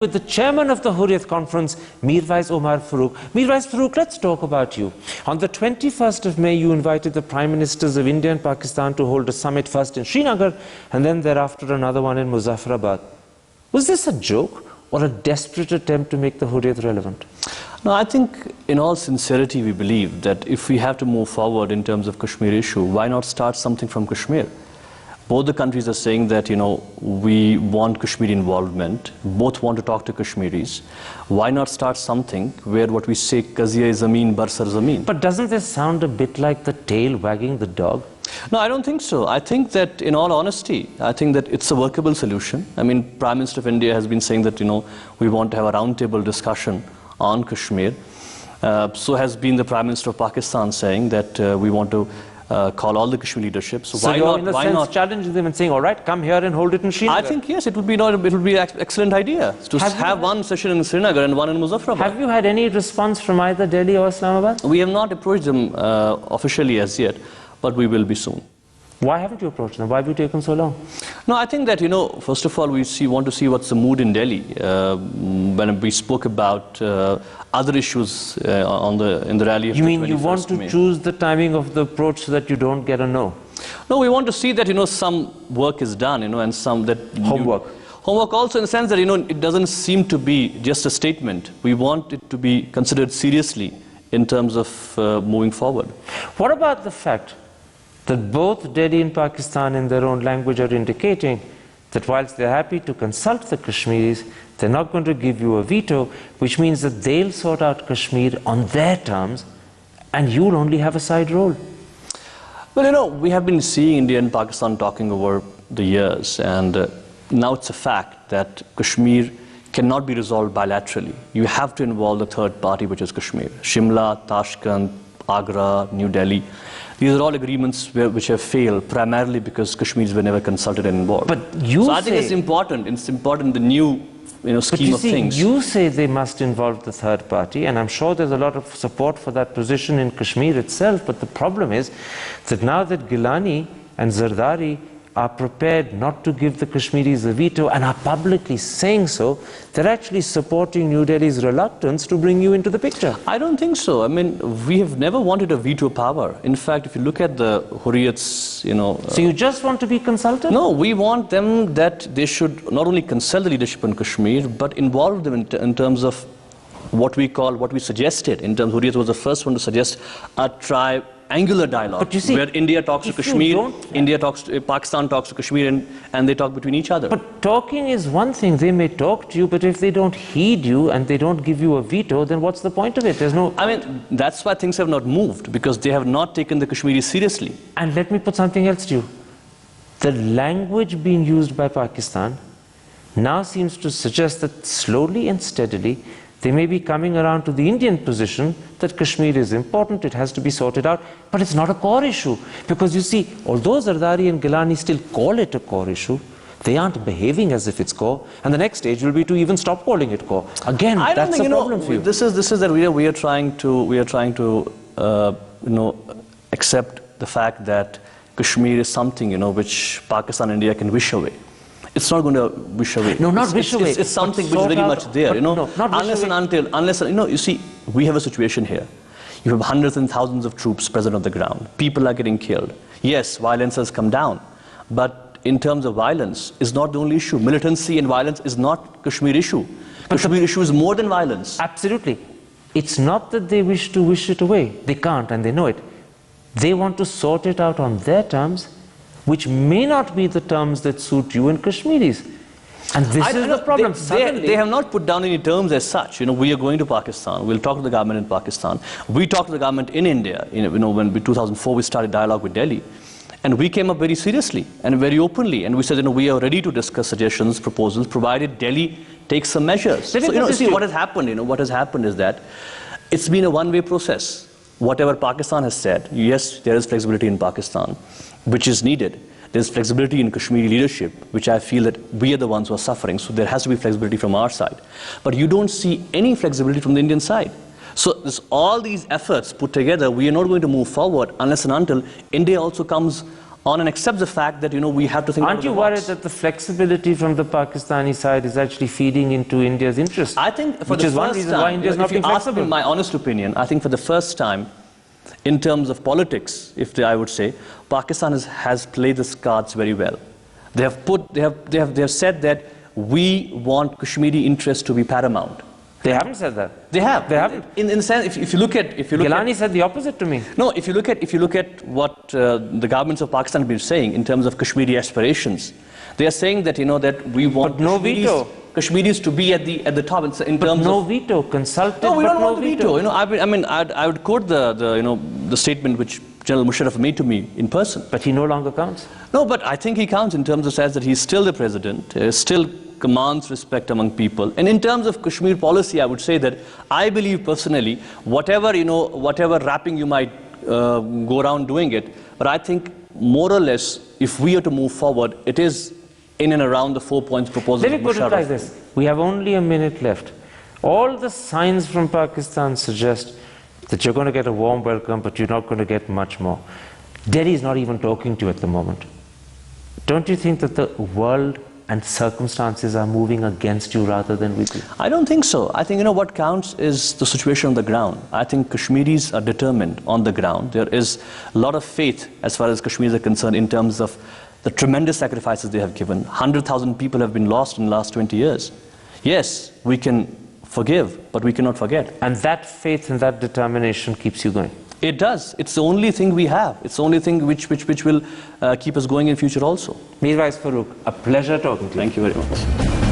With the chairman of the Hurriyat conference, Mirwaiz Umar Farooq. Mirwaiz Farooq, let's talk about you. On the 21st of May, you invited the Prime Ministers of India and Pakistan to hold a summit first in Srinagar and then thereafter another one in Muzaffarabad. Was this a joke or a desperate attempt to make the Hurriyat relevant? No, I think in all sincerity we believe that if we have to move forward in terms of Kashmir issue, why not start something from Kashmir? Both the countries are saying that, we want Kashmiri involvement. Both want to talk to Kashmiris. Why not start something where what we say, Qaziya-e-Zameen, Barsar-Zameen? But doesn't this sound a bit like the tail wagging the dog? No, I don't think so. I think that, in all honesty, I think that it's a workable solution. I mean, Prime Minister of India has been saying that, we want to have a roundtable discussion on Kashmir. So has been the Prime Minister of Pakistan saying that we want to call all the Kashmir leadership. So why you're not? In a sense challenging them and saying, all right, come here and hold it in Srinagar. I think yes, it would be an excellent idea to have one session in Srinagar and one in Muzaffarabad. Have you had any response from either Delhi or Islamabad? We have not approached them officially as yet, but we will be soon. Why haven't you approached them? Why have you taken so long? No, I think that, first of all, we want to see what's the mood in Delhi. When we spoke about other issues in the rally of the 21st May. You mean you want to choose the timing of the approach so that you don't get a no? No, we want to see that, some work is done, and some that... Homework. Homework also in the sense that, it doesn't seem to be just a statement. We want it to be considered seriously in terms of moving forward. What about the fact that both Delhi and Pakistan in their own language are indicating that whilst they're happy to consult the Kashmiris, they're not going to give you a veto, which means that they'll sort out Kashmir on their terms and you'll only have a side role? Well, we have been seeing India and Pakistan talking over the years, and now it's a fact that Kashmir cannot be resolved bilaterally. You have to involve the third party, which is Kashmir. Shimla, Tashkent, Agra, New Delhi. These are all agreements which have failed primarily because Kashmiris were never consulted and involved. But I think it's important. It's important in the new scheme of things. You say they must involve the third party, and I'm sure there's a lot of support for that position in Kashmir itself. But the problem is that now that Gilani and Zardari are prepared not to give the Kashmiris a veto and are publicly saying so, they're actually supporting New Delhi's reluctance to bring you into the picture. I don't think so. I mean, we have never wanted a veto power. In fact, if you look at the Hurriyats, So you just want to be consulted? No, we want them that they should not only consult the leadership in Kashmir, but involve them in terms of what we suggested. In terms, Hurriyat was the first one to suggest a triangular dialogue, but you see, where India talks to Kashmir, Pakistan talks to Kashmir, and they talk between each other. But talking is one thing. They may talk to you, but if they don't heed you and they don't give you a veto, then what's the point of it? There's no... I mean, that's why things have not moved, because they have not taken the Kashmiris seriously. And let me put something else to you. The language being used by Pakistan now seems to suggest that slowly and steadily they may be coming around to the Indian position that Kashmir is important, it has to be sorted out, but it's not a core issue. Because you see, although Zardari and Gilani still call it a core issue, they aren't behaving as if it's core, and the next stage will be to even stop calling it core. Again, that's a problem for you. This is that we are trying to accept the fact that Kashmir is something which Pakistan and India can wish away. It's not going to wish away. No, not wish away. It's something which is very much there, unless you see, we have a situation here. You have hundreds and thousands of troops present on the ground. People are getting killed. Yes, violence has come down, but in terms of violence, is not the only issue. Militancy and violence is not Kashmir issue. Kashmir issue is more than violence. Absolutely. It's not that they wish to wish it away. They can't, and they know it. They want to sort it out on their terms, which may not be the terms that suit you and Kashmiris. And this is the problem. They have not put down any terms as such. We are going to Pakistan. We'll talk to the government in Pakistan. We talked to the government in India. When in 2004 we started dialogue with Delhi. And we came up very seriously and very openly. And we said, we are ready to discuss suggestions, proposals, provided Delhi takes some measures. So, see what has happened, what has happened is that it's been a one-way process. Whatever Pakistan has said, yes, there is flexibility in Pakistan, which is needed. There's flexibility in Kashmiri leadership, which I feel that we are the ones who are suffering, so there has to be flexibility from our side. But you don't see any flexibility from the Indian side. So all these efforts put together, we are not going to move forward unless and until India also comes on and accept the fact that, we have to think out of Aren't you the worried box. that the flexibility from the Pakistani side is actually feeding into India's interest? I think for which the is one first reason time, why India is not if you being ask me flexible. my honest opinion, I think for the first time, in terms of politics, I would say, Pakistan has played the cards very well. They have said that we want Kashmiri interests to be paramount. They haven't said that. They have. They haven't. In the sense, if you look at, Gilani said the opposite to me. no, if you look at what the governments of Pakistan have been saying in terms of Kashmiri aspirations, they are saying that that we want But no veto. Kashmiris to be at the top in terms No of veto, consulted, no, we but don't no want the veto. I would quote the statement which General Musharraf made to me in person. But he no longer counts. No, but I think he counts in terms of says that he's still the president, still commands respect among people. And in terms of Kashmir policy, I would say that I believe personally, whatever wrapping you might go around doing it, but I think more or less, if we are to move forward, it is in and around the 4 points proposal. Let me put it like this. We have only a minute left. All the signs from Pakistan suggest that you're going to get a warm welcome, but you're not going to get much more. Delhi is not even talking to you at the moment. Don't you think that the world and circumstances are moving against you rather than with you? I don't think so. I think what counts is the situation on the ground. I think Kashmiris are determined on the ground. There is a lot of faith as far as Kashmiris are concerned in terms of the tremendous sacrifices they have given. 100,000 people have been lost in the last 20 years. Yes, we can forgive, but we cannot forget. And that faith and that determination keeps you going. It does. It's the only thing we have. It's the only thing which will keep us going in future also. Mirwaiz, Farooq, a pleasure talking to you. Thank you very much.